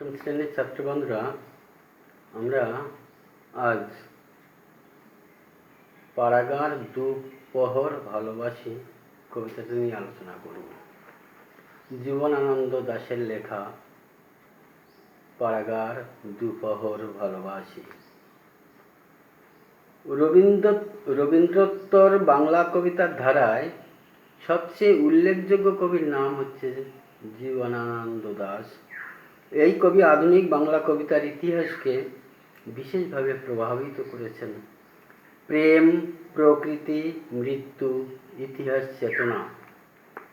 অষ্টম শ্রেণীর ছাত্র বন্ধুরা, আমরা আজ পাড়াগাঁর দুপহর ভালোবাসি কবিতাটি নিয়ে আলোচনা করব। জীবনানন্দ দাশের লেখা পাড়াগাঁর দুপহর ভালোবাসি। রবীন্দ্রোত্তর বাংলা কবিতার ধারায় সবচেয়ে উল্লেখযোগ্য কবির নাম হচ্ছে জীবনানন্দ দাশ। এই কবি আধুনিক বাংলা কবিতার ইতিহাসকে বিশেষভাবে প্রভাবিত করেছেন। প্রেম, প্রকৃতি, মৃত্যু, ইতিহাস চেতনা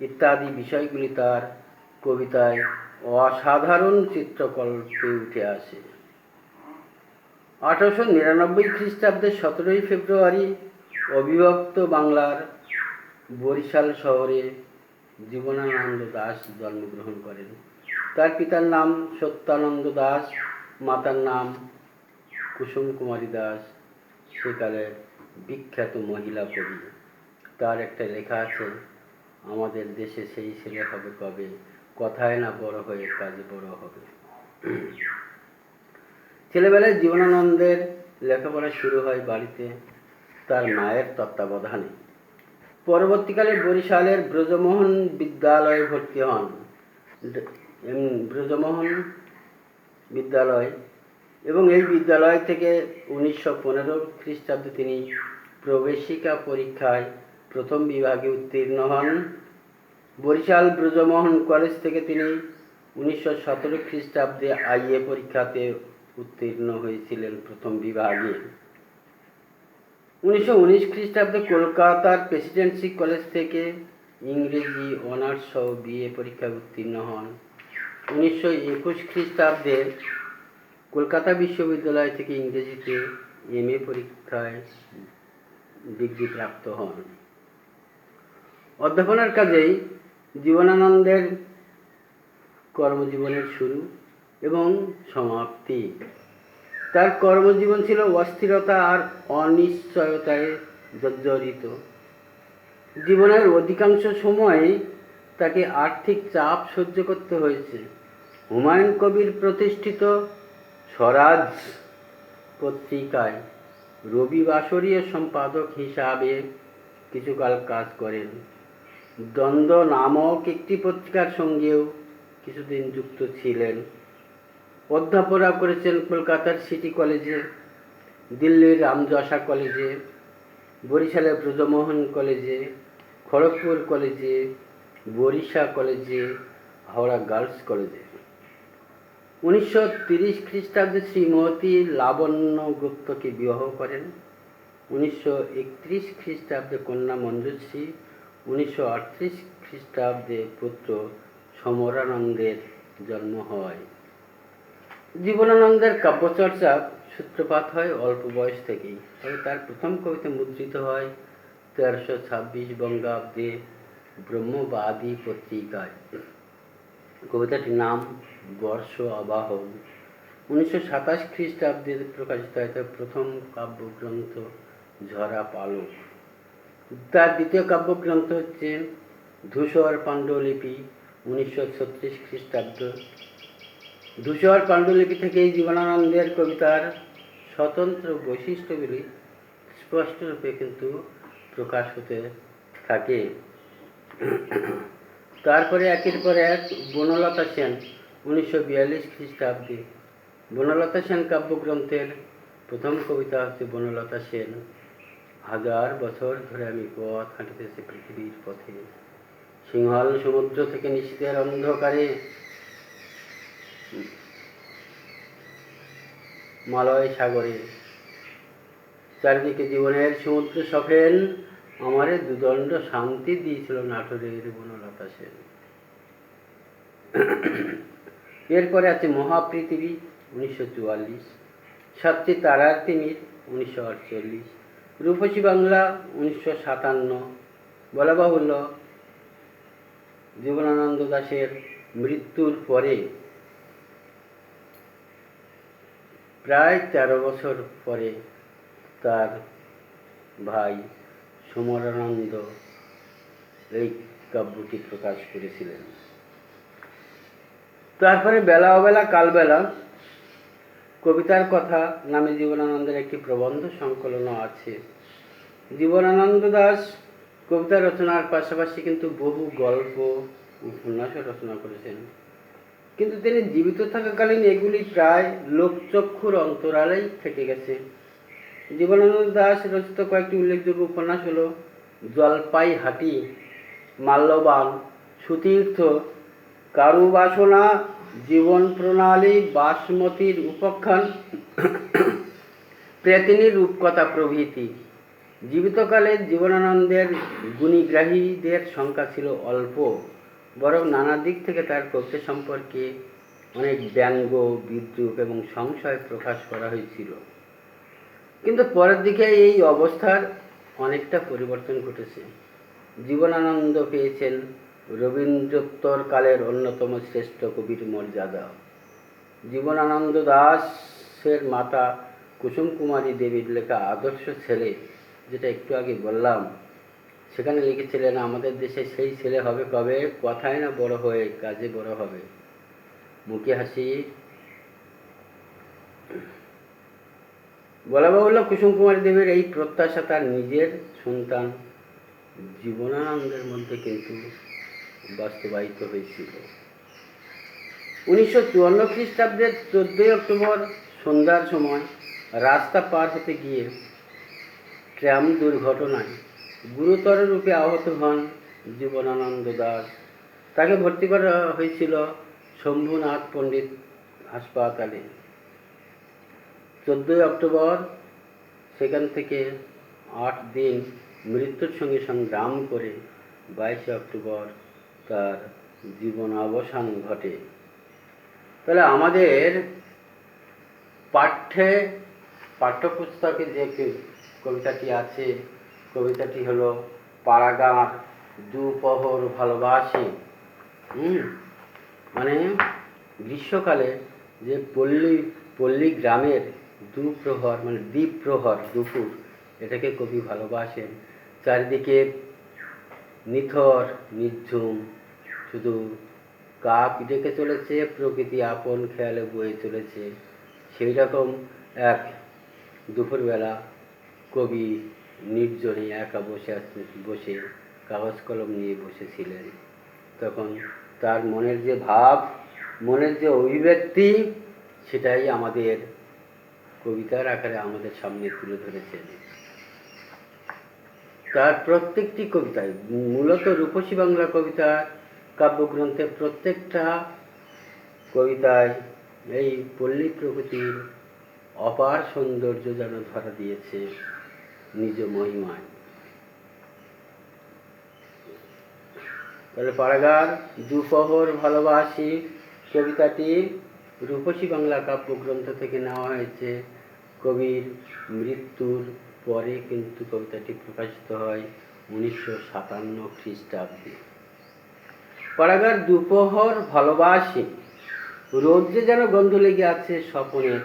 ইত্যাদি বিষয়গুলি তার কবিতায় অসাধারণ চিত্রকল্পে উঠে আসে। 1899 খ্রিস্টাব্দের 17 ফেব্রুয়ারি অবিভক্ত বাংলার বরিশাল শহরে জীবনানন্দ দাশ জন্মগ্রহণ করেন। তার পিতার নাম সত্যানন্দ দাশ, মাতার নাম কুসুম কুমারী দাশ, সেকালের বিখ্যাত মহিলা কবি। তার একটা লেখা আছে, আমাদের দেশে সেই ছেলে হবে কবে, কথায় না বড় হয়ে কাজে বড় হবে। ছেলেবেলায় জীবনানন্দের লেখাপড়া শুরু হয় বাড়িতে তার মায়ের তত্ত্বাবধানে। পরবর্তীকালে বরিশালের ব্রজমোহন বিদ্যালয়ে ভর্তি হন। ব্রজমোহন বিদ্যালয় এবং এই বিদ্যালয় থেকে 1915 খ্রিস্টাব্দে তিনি প্রবেশিকা পরীক্ষায় প্রথম বিভাগে উত্তীর্ণ হন। বরিশাল ব্রজমোহন কলেজ থেকে তিনি 1917 খ্রিস্টাব্দে আইএ পরীক্ষাতে উত্তীর্ণ হয়েছিলেন প্রথম বিভাগে। 1919 খ্রিস্টাব্দে কলকাতার প্রেসিডেন্সি কলেজ থেকে ইংরেজি অনার্স সহ বিএ পরীক্ষায় উত্তীর্ণ হন। 1921 খ্রিস্টাব্দে কলকাতা বিশ্ববিদ্যালয় থেকে ইংরেজিতে এমএ পরীক্ষায় ডিগ্রি প্রাপ্ত হন। অধ্যাপনার কাজেই জীবনানন্দের কর্মজীবনের শুরু এবং সমাপ্তি। তার কর্মজীবন ছিল অস্থিরতা আর অনিশ্চয়তায় জর্জরিত। জীবনের অধিকাংশ সময়ে তাকে আর্থিক চাপ সহ্য করতে হয়েছে। হুমায়ুন কবির প্রতিষ্ঠিত স্বরাজ পত্রিকায় রবিবাসরীয় সম্পাদক হিসাবে কিছুকাল কাজ করেন। দ্বন্দ্ব নামক একটি পত্রিকার সঙ্গেও কিছুদিন যুক্ত ছিলেন। অধ্যাপনা করেছেন কলকাতার সিটি কলেজে, দিল্লির রামজশা কলেজে, বরিশালের ব্রজমোহন কলেজে, খড়গপুর কলেজে, বরিশা কলেজে, হাওড়া গার্লস কলেজে। 1930 খ্রিস্টাব্দে শ্রীমতী লাবণ্য গুপ্তকে বিবাহ করেন। 1931 খ্রিস্টাব্দে কন্যা মঞ্জুশ্রী, 1938 খ্রিস্টাব্দে পুত্র সমরানন্দের জন্ম হয়। জীবনানন্দের কাব্যচর্চা সূত্রপাত হয় অল্প বয়স থেকেই, তবে তার প্রথম কবিতা মুদ্রিত হয় 1326 বঙ্গাব্দে ব্রহ্মবাদী পত্রিকায়। কবিতাটির নাম বর্ষ আবাহন। 1927 খ্রিস্টাব্দে প্রকাশিত হয় তার প্রথম কাব্যগ্রন্থ ঝরা পালক। তার দ্বিতীয় কাব্যগ্রন্থ হচ্ছে ধূসর পাণ্ডুলিপি, 1936 খ্রিস্টাব্দ। ধূসর পাণ্ডুলিপি থেকেই জীবনানন্দের কবিতার স্বতন্ত্র বৈশিষ্ট্যগুলি স্পষ্টরূপে কিন্তু প্রকাশ হতে থাকে। তারপরে একের পর এক বনলতা সেন, 1942 খ্রিস্টাব্দে। বনলতা সেন কাব্যগ্রন্থের প্রথম কবিতা হচ্ছে বনলতা সেন। 1000 বছর ধরে আমি পথ হাঁটিতেছি পৃথিবীর পথে, সিংহল সমুদ্র থেকে নিশীথের অন্ধকারে, মালয় সাগরে, চারিদিকে জীবনের সমুদ্র সফেন, আমারে দুদণ্ড শান্তি দিয়েছিল নাটোরের বনলতা সেন। এরপরে আছে মহাপৃথিবী, 1944, সাতটি তারার তিমির, 1948, রূপসী বাংলা, 1957। বলা বাহুল্য জীবনানন্দ দাশের মৃত্যুর পরে প্রায় 13 বছর পরে তার ভাই সমরানন্দ এই কাব্যটি প্রকাশ করেছিলেন। তারপরে বেলা অবেলা কালবেলা কবিতার কথা নামে জীবনানন্দের একটি প্রবন্ধ সংকলনও আছে। জীবনানন্দ দাশ কবিতা রচনার পাশাপাশি কিন্তু বহু গল্প উপন্যাসও রচনা করেছেন, কিন্তু তিনি জীবিত থাকাকালীন এগুলি প্রায় লোকচক্ষুর অন্তরালেই থেকে গেছে। জীবনানন্দ দাশ রচিত কয়েকটি উল্লেখযোগ্য উপন্যাস হল জলপাইহাটি, মাল্যবান, সুতীর্থ, কারুবাসনা, জীবন প্রণালী, বাসমতির উপাখ্যান, প্রেতিনীর রূপকথা প্রভৃতি। জীবিতকালে জীবনানন্দের গুণীগ্রাহীদের সংখ্যা ছিল অল্প, বরং নানা দিক থেকে তার কবিতা সম্পর্কে অনেক ব্যঙ্গ, বিদ্রূপ এবং সংশয় প্রকাশ করা হয়েছিল। কিন্তু পরের দিকে এই অবস্থার অনেকটা পরিবর্তন ঘটেছে। জীবনানন্দ পেয়েছেন রবীন্দ্রোত্তর কালের অন্যতম শ্রেষ্ঠ কবির মর্যাদা। জীবনানন্দ দাশের মাতা কুসুম কুমারী দেবীর লেখা আদর্শ ছেলে, যেটা একটু আগে বললাম, সেখানে লিখেছিলেন, আমাদের দেশে সেই ছেলে হবে কবে, কথায় না বড় হয়ে কাজে বড় হবে। মুখে হাসি। বলা বাহুল্য, কুসুম কুমারী দেবীর এই প্রত্যাশা তার নিজের সন্তান জীবনানন্দের মধ্যে কিন্তু বাস্তবায়িত হয়েছিল। 1954 খ্রিস্টাব্দের 14 অক্টোবর সন্ধ্যার সময় রাস্তা পার হতে গিয়ে ট্রাম দুর্ঘটনায় গুরুতর রূপে আহত হন জীবনানন্দ দাশ। তাকে ভর্তি করা হয়েছিল শম্ভুনাথ পণ্ডিত হাসপাতালে। 14 অক্টোবর সেখান থেকে 8 দিন মৃত্যুর সঙ্গে সংগ্রাম করে 22 অক্টোবর তার জীবনাবসান ঘটে। তাহলে আমাদের পাঠ্যপুস্তকে যে কবিতাটি আছে, কবিতাটি হলো পাড়াগাঁর দুপহর ভালোবাসি। মানে গ্রীষ্মকালে যে পল্লী গ্রামের দুপ্রহর, মানে দ্বীপ্রহর, দুপুর, এটাকে কবি ভালোবাসেন। চারিদিকে নিথর নিঝুম, শুধু কাক ডেকে চলেছে, প্রকৃতি আপন খেয়ালে বয়ে চলেছে। সেই রকম এক দুপুরবেলা কবি নির্জনে একা বসে কাগজ কলম নিয়ে বসেছিলেন। তখন তার মনের যে ভাব, মনের যে অভিব্যক্তি, সেটাই আমাদের কবিতার আকারে আমাদের সামনে তুলে ধরেছেন। তার প্রত্যেকটি কবিতায়, মূলত রূপসী বাংলা কবিতা কাব্যগ্রন্থের প্রত্যেকটা কবিতায় এই পল্লী প্রকৃতির অপার সৌন্দর্য যেন ধরা দিয়েছে নিজ মহিমায়। তাহলে পাড়াগার দুপহর ভালোবাসি কবিতাটি রূপসী বাংলা কাব্যগ্রন্থ থেকে নেওয়া হয়েছে। কবির মৃত্যুর পরে কিন্তু কবিতাটি প্রকাশিত হয় 1957 খ্রিস্টাব্দে। পাড়াগার দুপহর ভালোবাসি, রোদ্রে যেন গন্ধ লেগে আছে স্বপ্নের,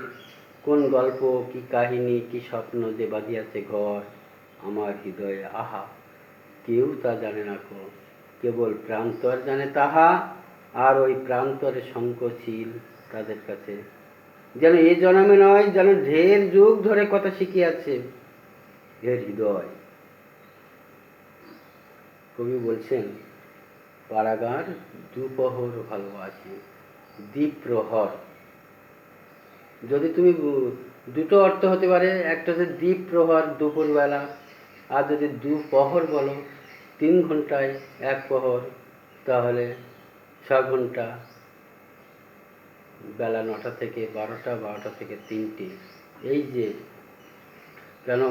কোন গল্প, কি কাহিনী, কি স্বপ্ন যে বাঁধিয়াছে ঘর আমার হৃদয়ে, আহা কেউ তা জানে না কো, কেবল প্রান্তর জানে তাহা, আর ওই প্রান্তরে সংকোচিল তাদের কাছে, যেন এ জন্মে নয়, যেন ঢের যুগ ধরে কথা শিখিয়াছে এর হৃদয়। কবি বলছেন, পাড়াগার দুপহর ভালোবাসি, দ্বীপ্রহর, যদি তুমি দুটো অর্থ হতে পারে, একটা হচ্ছে দ্বীপ্রহর দুপুরবেলা, আর যদি দুপহর বলো 3 ঘন্টায় 1 প্রহর, তাহলে 6 ঘন্টা, বেলা 9টা থেকে 12টা, 12টা থেকে 3টে। এই যে কেন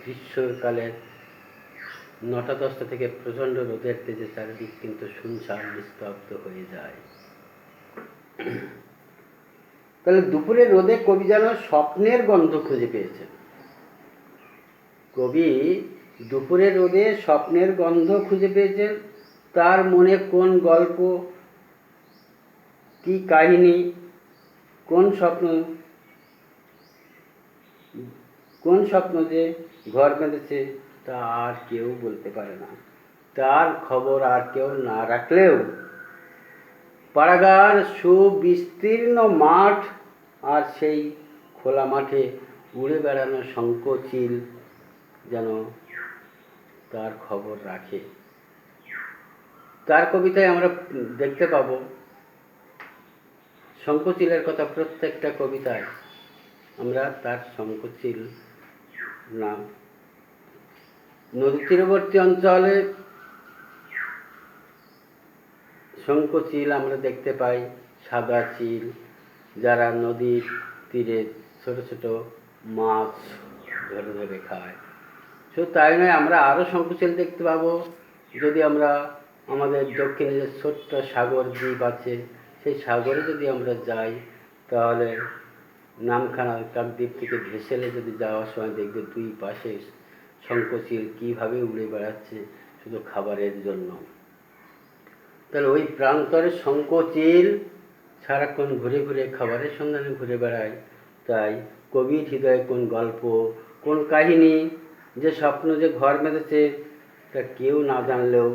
গ্রীষ্মকালে 9টা 10টা থেকে প্রচণ্ড রোদের তেজে চারিদিক কিন্তু শুনশান নিস্তব্ধ হয়ে যায়। তাহলে দুপুরের রোদে কবি যেন স্বপ্নের গন্ধ খুঁজে পেয়েছেন। কবি দুপুরের রোদে স্বপ্নের গন্ধ খুঁজে পেয়েছেন। তার মনে কোন গল্প, কি কাহিনী, কোন স্বপ্ন যে ঘর বেঁধেছে তা আর কেউ বলতে পারে না। তার খবর আর কেউ না রাখলেও পাড়াগার সুবিস্তীর্ণ মাঠ, আর সেই খোলা মাঠে উড়ে বেড়ানো শঙ্খচিল যেন তার খবর রাখে। তার কবিতায় আমরা দেখতে পাবো শঙ্খচিলের কথা। প্রত্যেকটা কবিতায় আমরা তার শঙ্খচিল নাম। নদী তীরবর্তী অঞ্চলে শঙ্খচিল আমরা দেখতে পাই, সাদা চিল, যারা নদীর তীরে ছোট ছোট মাছ ধরে ধরে খায়। শুধু তাই নয়, আমরা আরও শঙ্খচিল দেখতে পাবো যদি আমরা আমাদের দক্ষিণে যে ছোট্ট সাগর দ্বীপ আছে, সেই সাগরে যদি আমরা যাই, তাহলে নামখানা কাকদ্বীপ থেকে ভেসেলে যদি যাওয়ার সময় দেখবে দুই পাশে শঙ্খচিল কীভাবে উড়ে বেড়াচ্ছে শুধু খাবারের জন্য। তাহলে ওই প্রান্তরে শঙ্খচিল সারাক্ষণ ঘুরে ঘুরে খাবারের সন্ধানে ঘুরে বেড়ায়। তাই কবির হৃদয়ে কোন গল্প, কোন কাহিনী, যে স্বপ্ন, যে ঘর বেঁধেছে, তা কেউ না জানলেও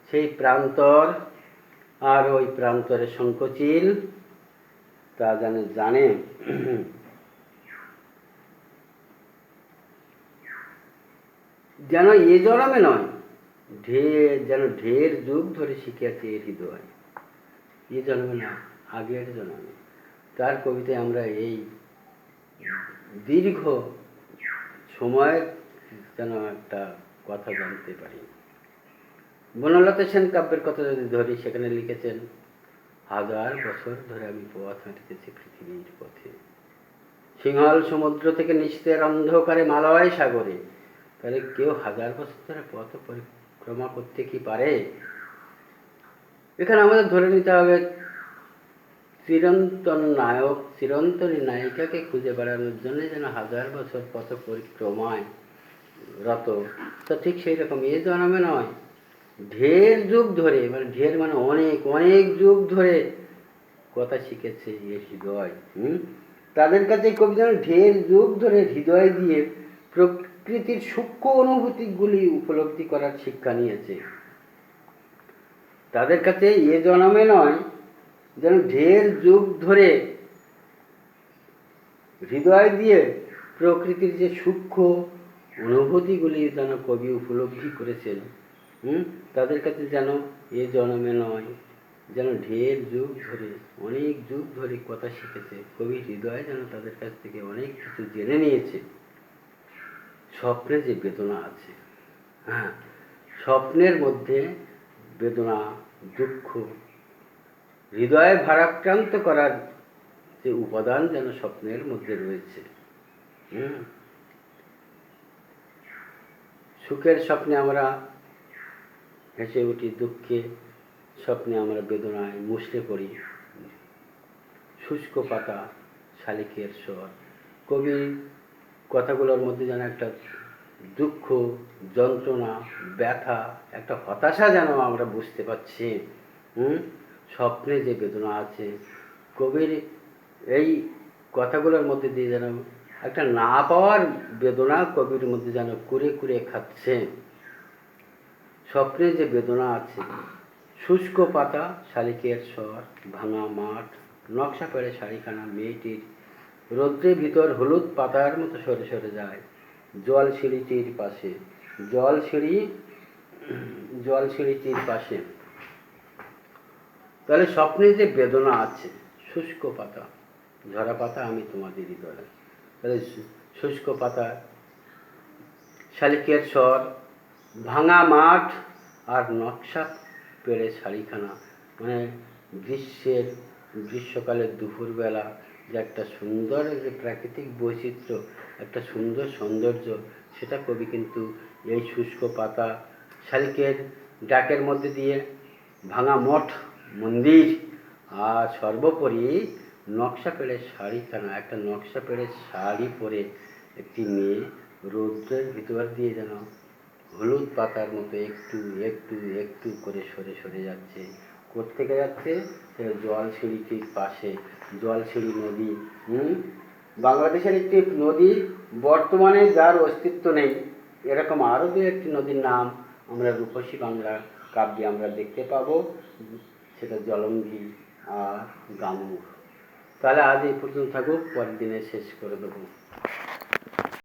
সেই প্রান্তর আর ওই প্রান্তরে শঙ্খচিল তা জানে। যেন এ জন্মে নয়, ঢের যুগ ধরে শিখিয়াছে এর হৃদয়। এ জন্মে না, আগের জন্মে। তার কবিতায় আমরা এই দীর্ঘ সময়ের যেন একটা কথা জানতে পারি। বনলতা সেন কাব্যের কথা যদি ধরি, সেখানে লিখেছেন, 1000 বছর ধরে আমি পথ হাঁটিতেছি পৃথিবীর পথে, সিংহল সমুদ্র থেকে নিস্তের অন্ধকারে মালয় সাগরে। তাহলে কেউ 1000 বছর ধরে পথ পরিক্রমা করতে কি পারে? এখানে আমাদের ধরে নিতে হবে চিরন্তন নায়ক, চিরন্তনী নায়িকাকে খুঁজে বেড়ানোর জন্য যেন 1000 বছর পথ পরিক্রমায় রত। তো ঠিক সেই রকম এ জন্মে নয়, ঢের যুগ ধরে, মানে ঢের মানে অনেক অনেক যুগ ধরে কথা শিখেছে এ হৃদয়। তাদের কাছে কবি যেন ঢের যুগ ধরে হৃদয় দিয়ে প্রকৃতির সূক্ষ্ম অনুভূতিগুলি উপলব্ধি করার শিক্ষা নিয়েছে। তাদের কাছে এ জন্মে নয়, যেন ঢের যুগ ধরে হৃদয় দিয়ে প্রকৃতির যে সূক্ষ্ম অনুভূতিগুলি যেন কবি উপলব্ধি করেছেন। তাদের কাছে যেন এ জন্মে নয়, যেন ঢের যুগ ধরে, অনেক যুগ ধরে কথা শিখেছে। কবি হৃদয় যেন তাদের কাছ থেকে অনেক কিছু জেনে নিয়েছে। স্বপ্নে যে বেদনা আছে, স্বপ্নের মধ্যে বেদনা, দুঃখ, হৃদয় ভারাক্রান্ত করার যে উপাদান যেন স্বপ্নের মধ্যে রয়েছে। সুখের স্বপ্নে আমরা হেসে উঠি, দুঃখে স্বপ্নে আমরা বেদনায় মুষড়ে পড়ি। শুষ্ক পাতা, শালিকের স্বর, কবির কথাগুলোর মধ্যে যেন একটা দুঃখ, যন্ত্রণা, ব্যথা, একটা হতাশা যেন আমরা বুঝতে পারছি। স্বপ্নে যে বেদনা আছে, কবির এই কথাগুলোর মধ্যে দিয়ে যেন একটা না পাওয়ার বেদনা কবির মধ্যে যেন কুরে কুরে খাচ্ছে। স্বপ্নে যে বেদনা আছে, শুষ্ক পাতা, শালিকের স্বর, ভাঙা মাঠ, নকশা পেড়ে শাড়িখানা মেয়েটির রৌদ্রের ভিতর হলুদ পাতার মতো সরে সরে যায় জল সিঁড়িটির পাশে, জল সিঁড়িটির পাশে। তাহলে স্বপ্নে যে বেদনা আছে, শুষ্ক পাতা, ঝরা পাতা আমি তোমাদের হৃদয়ে। তাহলে শুষ্ক পাতা, শালিকের স্বর, ভাঙা মাঠ আর নকশা পেড়ে শাড়িখানা, মানে গ্রীষ্মকালের দুপুরবেলা যে একটা সুন্দর যে প্রাকৃতিক বৈচিত্র্য, একটা সুন্দর সৌন্দর্য, সেটা কবি কিন্তু এই শুষ্ক পাতা, শালিকের ডাকের মধ্যে দিয়ে, ভাঙা মঠ মন্দির, আর সর্বোপরি নকশা পেড়ে শাড়িখানা, একটা নকশা পেড়ে শাড়ি পরে একটি মেয়ে রৌদ্রের ভিতর দিয়ে যেন হলুদ পাতার মতো একটু একটু একটু করে সরে সরে যাচ্ছে। কোত্থেকে যাচ্ছে? জল সিঁড়িটির পাশে, জল সিঁড়ি নদী। বাংলাদেশের একটি নদী, বর্তমানে যার অস্তিত্ব নেই, এরকম আরও দু একটি নদীর নাম আমরা রূপসী বাংলা কাব্যে আমরা দেখতে পাবো। সেটা জলঙ্গি, আর গামুর। তাহলে আজ এই পর্যন্ত থাকুক, পরের দিনে শেষ করে দেবো।